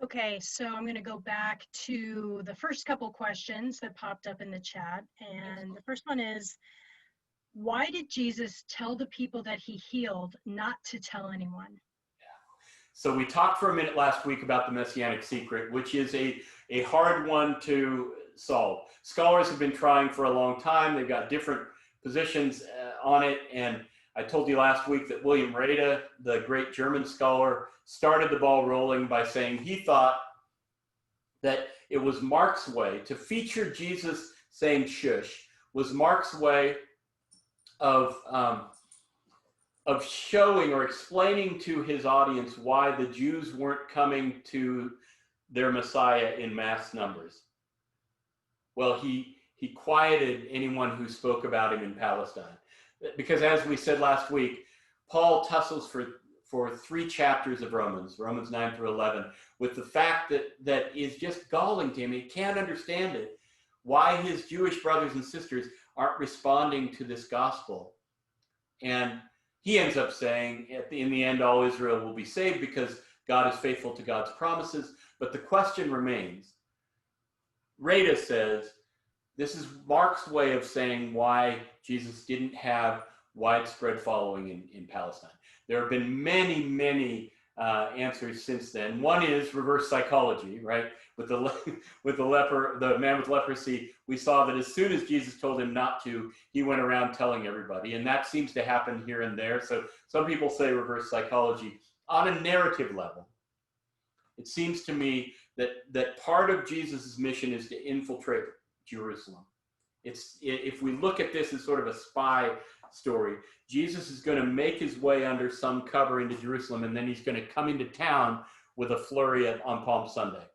Okay, so I'm going to go back to the first couple questions that popped up in the chat. And the first one is, why did Jesus tell the people that he healed not to tell anyone? So we talked for a minute last week about the Messianic secret, which is a hard one to solve. Scholars have been trying for a long time. They've got different positions on it. And I told you last week that William Reda, the great German scholar, started the ball rolling by saying he thought that it was Mark's way to feature Jesus saying shush, was Mark's way of showing or explaining to his audience why the Jews weren't coming to their Messiah in mass numbers. Well, he quieted anyone who spoke about him in Palestine. Because as we said last week, Paul tussles for 3 chapters of Romans 9 through 11, with the fact that is just galling to him. He can't understand it, why his Jewish brothers and sisters aren't responding to this gospel. And he ends up saying, in the end, all Israel will be saved because God is faithful to God's promises. But the question remains. Reda says, this is Mark's way of saying why Jesus didn't have widespread following in Palestine. There have been many, many answers since then. One is reverse psychology, right? With the leper, the man with leprosy, we saw that as soon as Jesus told him not to, he went around telling everybody, and that seems to happen here and there. So some people say reverse psychology. On a narrative level, it seems to me that part of Jesus's mission is to infiltrate Jerusalem. If we look at this as sort of a spy story, Jesus is going to make his way under some cover into Jerusalem, and then he's going to come into town with a flurry on Palm Sunday,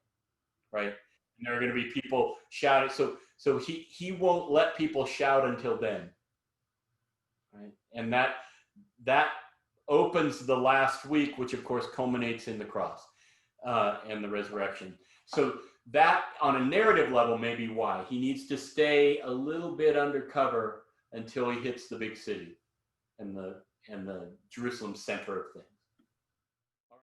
right? And there are going to be people shouting. So he won't let people shout until then, right? And that opens the last week, which of course culminates in the cross and the resurrection. So that, on a narrative level, may be why he needs to stay a little bit undercover until he hits the big city and the Jerusalem center of things.